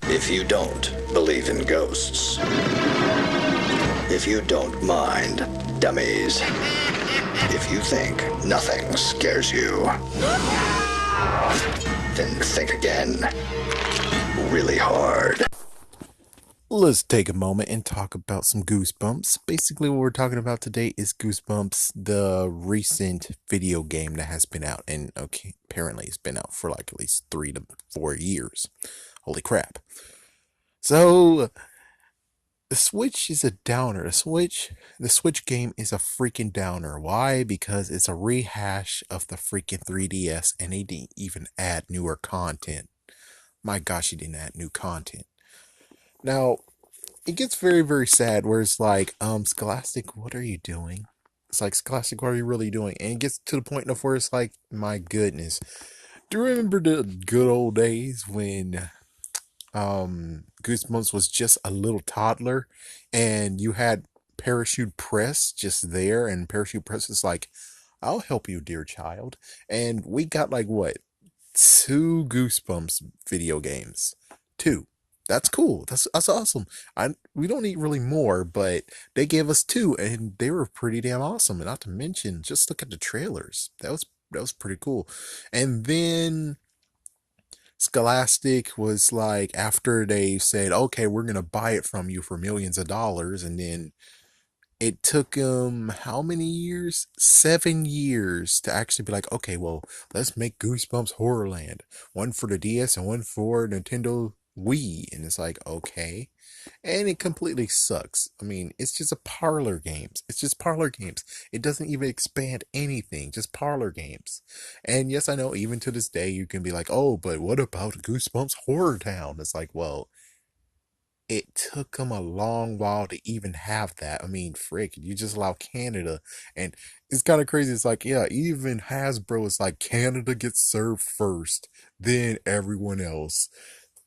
If you don't believe in ghosts, if you don't mind dummies, if you think nothing scares you, then think again. Really hard. Let's take a moment and talk about some Goosebumps. Basically, what we're talking about today is Goosebumps, the recent video game that has been out. And okay, apparently it's been out for like at least 3 to 4 years. Holy crap. So, the Switch is a downer. The Switch game is a freaking downer. Why? Because it's a rehash of the freaking 3DS and they didn't even add newer content. My gosh, you didn't add new content. Now, it gets very, very sad where it's like, Scholastic, what are you doing? It's like, Scholastic, what are you really doing? And it gets to the point of where it's like, my goodness. Do you remember the good old days when Goosebumps was just a little toddler and you had Parachute Press just there, and Parachute Press is like, I'll help you, dear child. And we got like what? Two Goosebumps video games. Two. That's cool. That's awesome. We don't need really more, but they gave us two, and they were pretty damn awesome. And not to mention, just look at the trailers. That was pretty cool. And then Scholastic was like, after they said, okay, we're gonna buy it from you for millions of dollars, and then it took them how many years? 7 years to actually be like, okay, well, let's make Goosebumps Horrorland. One for the DS and one for Nintendo Wii. And it's like, okay. And it completely sucks. I mean, it's just a parlor games. It's just parlor games. It doesn't even expand anything, just parlor games. And yes, I know, even to this day, you can be like, oh, but what about Goosebumps Horror Town? It's like, well, it took them a long while to even have that. I mean, frick, you just allow Canada, and it's kind of crazy. It's like, yeah, even Hasbro is like, Canada gets served first, then everyone else.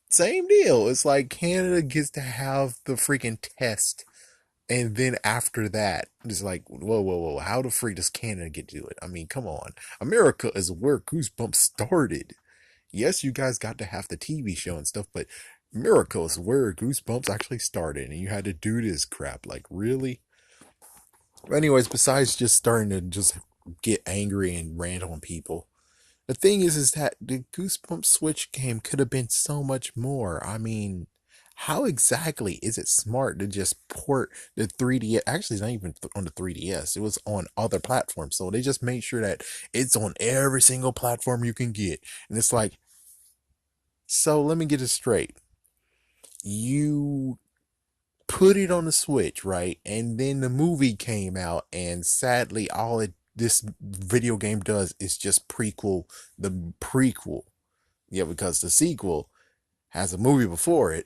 Same deal. It's like Canada gets to have the freaking test, and then after that, it's like, whoa, whoa, whoa, how the freak does Canada get to do it? I mean, come on. America is where Goosebumps started. Yes, you guys got to have the TV show and stuff, but Miracles where Goosebumps actually started, and you had to do this crap. Like, really? Anyways, besides just starting to just get angry and rant on people, the thing is that the Goosebumps Switch game could have been so much more. I mean, how exactly is it smart to just port the 3DS? Actually, it's not even on the 3DS. It was on other platforms. So they just made sure that it's on every single platform you can get. And it's like, so let me get it straight. You put it on the Switch, right? And then the movie came out, and sadly, all it this video game does is just prequel the prequel. Yeah, because the sequel has a movie before it.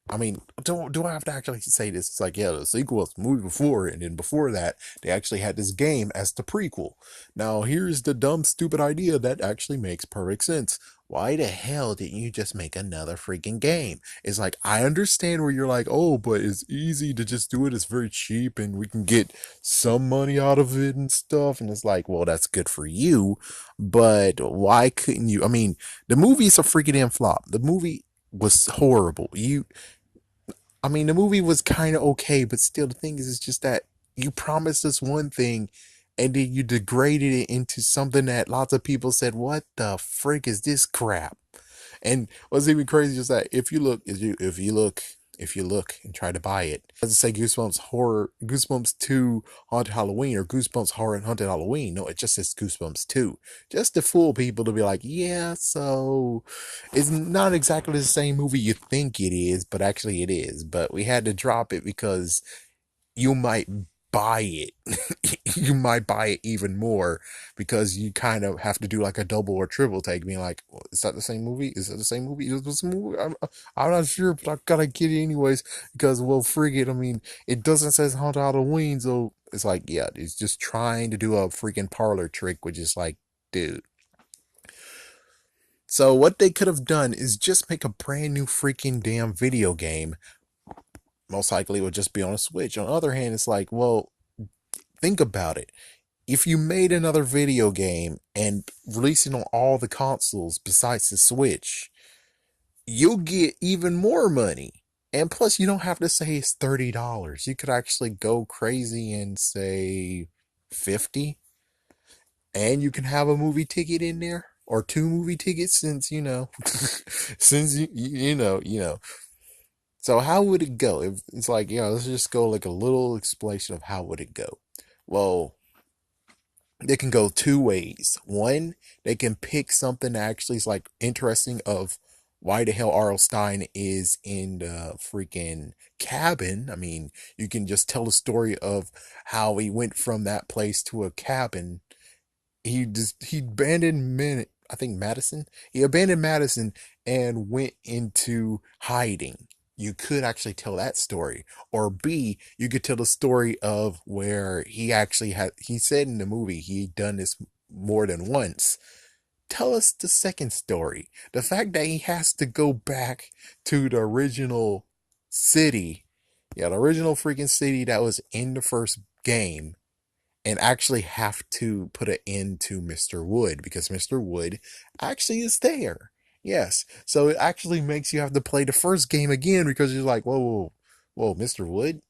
I mean, do I have to actually say this? It's like, yeah, the sequel was the movie before it, and then before that, they actually had this game as the prequel. Now, here's the dumb, stupid idea that actually makes perfect sense. Why the hell didn't you just make another freaking game? It's like, I understand where you're like, oh, but it's easy to just do it. It's very cheap, and we can get some money out of it and stuff. And it's like, well, that's good for you, but why couldn't you? I mean, the movie's a freaking damn flop. The movie was horrible. I mean, the movie was kind of okay, but still, the thing is, it's just that you promised us one thing, and then you degraded it into something that lots of people said, "What the frick is this crap?" And what's even crazy is that if you look and try to buy it, does it say Goosebumps 2 Haunted Halloween or Goosebumps Horror and Haunted Halloween? No, it just says Goosebumps 2. Just to fool people to be like, yeah, so it's not exactly the same movie you think it is, but actually it is. But we had to drop it because you might buy it. You might buy it even more because you kind of have to do like a double or triple take, being like, "Well, is that the same movie? Is that the same movie? Is this a movie? I'm not sure, but I gotta get it anyways because, well, frig it. I mean, it doesn't say Haunted Halloween, so it's like, yeah, it's just trying to do a freaking parlor trick, which is like, dude. So what they could have done is just make a brand new freaking damn video game. Most likely it would just be on a Switch. On the other hand, it's like, well, think about it. If you made another video game and releasing on all the consoles besides the Switch, you'll get even more money. And plus, you don't have to say it's $30. You could actually go crazy and say 50, and you can have a movie ticket in there or two movie tickets since since you know. So how would it go? If it's like, let's just go like a little explanation of how would it go. Well, they can go two ways. One, they can pick something that actually is like interesting of why the hell R.L. Stein is in the freaking cabin. I mean, you can just tell the story of how he went from that place to a cabin. He abandoned I think Madison. He abandoned Madison and went into hiding. You could actually tell that story. Or B, you could tell the story of where he said in the movie he'd done this more than once. Tell us the second story. The fact that he has to go back to the original city. Yeah, the original freaking city that was in the first game, and actually have to put an end to Mr. Wood because Mr. Wood actually is there. Yes. So it actually makes you have to play the first game again because you're like, whoa, whoa, whoa, Mr. Wood?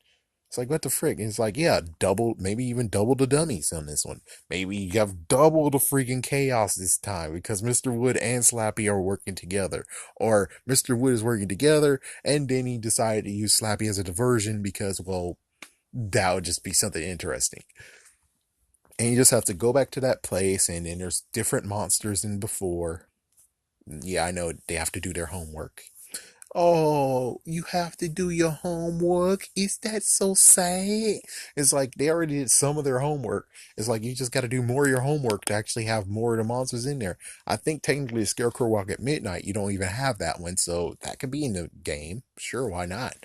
It's like, what the frick? And it's like, yeah, double, maybe even double the dummies on this one. Maybe you have double the freaking chaos this time because Mr. Wood and Slappy are working together. Or Mr. Wood is working together and then he decided to use Slappy as a diversion because, well, that would just be something interesting. And you just have to go back to that place, and then there's different monsters than before. Yeah, I know they have to do their homework. Oh, you have to do your homework? Is that so sad? It's like they already did some of their homework. It's like you just got to do more of your homework to actually have more of the monsters in there. I think technically the Scarecrow Walk at Midnight, you don't even have that one, so that could be in the game. Sure, why not?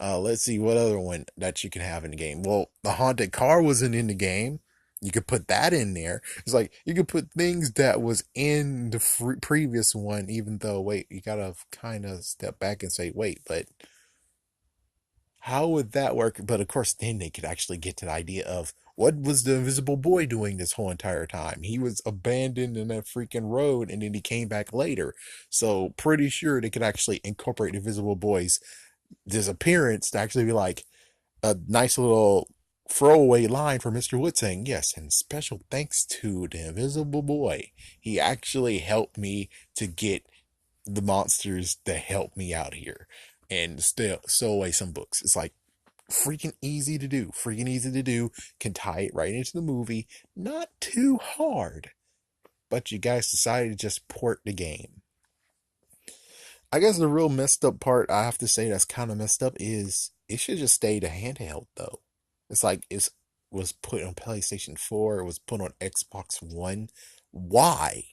Let's see what other one that you can have in the game. Well, the haunted car wasn't in the game. You could put that in there. It's like you could put things that was in the previous one, even though, wait, you gotta kind of step back and say, wait, but how would that work? But of course, then they could actually get to the idea of what was the invisible boy doing this whole entire time? He was abandoned in that freaking road and then he came back later. So, pretty sure they could actually incorporate the invisible boy's disappearance to actually be like a nice little throwaway line for Mr. Wood saying, yes, and special thanks to the invisible boy. He actually helped me to get the monsters that helped me out here and still stow away some books. It's like freaking easy to do. Freaking easy to do. Can tie it right into the movie. Not too hard. But you guys decided to just port the game. I guess the real messed up part I have to say that's kind of messed up is it should just stay the handheld though. It's like it was put on PlayStation 4, it was put on Xbox One. Why?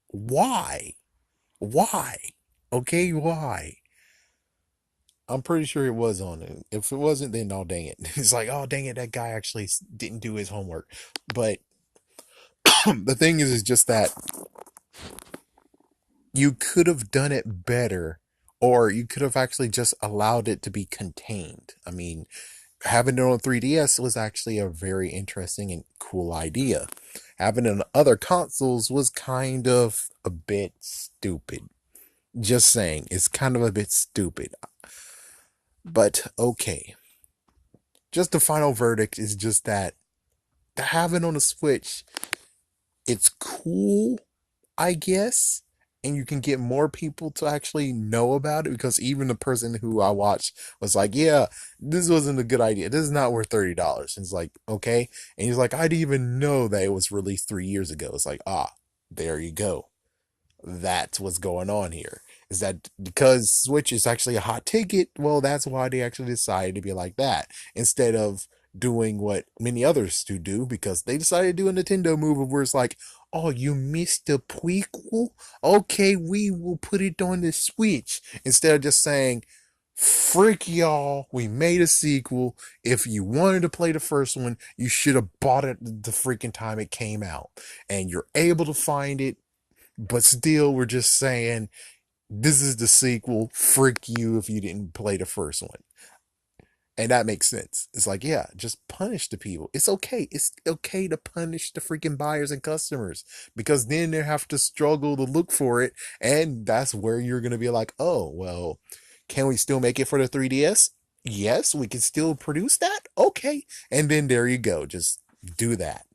Why? Why? Okay, why? I'm pretty sure it was on it. If it wasn't, then oh dang it. It's like, oh dang it, that guy actually didn't do his homework. But the thing is just that you could have done it better, or you could have actually just allowed it to be contained. I mean, having it on 3DS was actually a very interesting and cool idea. Having it on other consoles was kind of a bit stupid. Just saying, it's kind of a bit stupid. But okay. Just the final verdict is just that to have it on the Switch, it's cool, I guess, and you can get more people to actually know about it because even the person who I watched was like, yeah, this wasn't a good idea. This is not worth $30. And it's like, okay. And he's like, I didn't even know that it was released 3 years ago. It's like, there you go. That's what's going on here. Is that because Switch is actually a hot ticket? Well, that's why they actually decided to be like that instead of doing what many others do because they decided to do a Nintendo move where it's like, oh, you missed the prequel? Okay, we will put it on the Switch instead of just saying, freak y'all, we made a sequel. If you wanted to play the first one, you should have bought it the freaking time it came out. And you're able to find it, but still, we're just saying this is the sequel. Frick you if you didn't play the first one. And that makes sense. It's like, yeah, just punish the people. It's okay. It's okay to punish the freaking buyers and customers because then they have to struggle to look for it. And that's where you're going to be like, oh, well, can we still make it for the 3DS? Yes, we can still produce that. Okay. And then there you go. Just do that.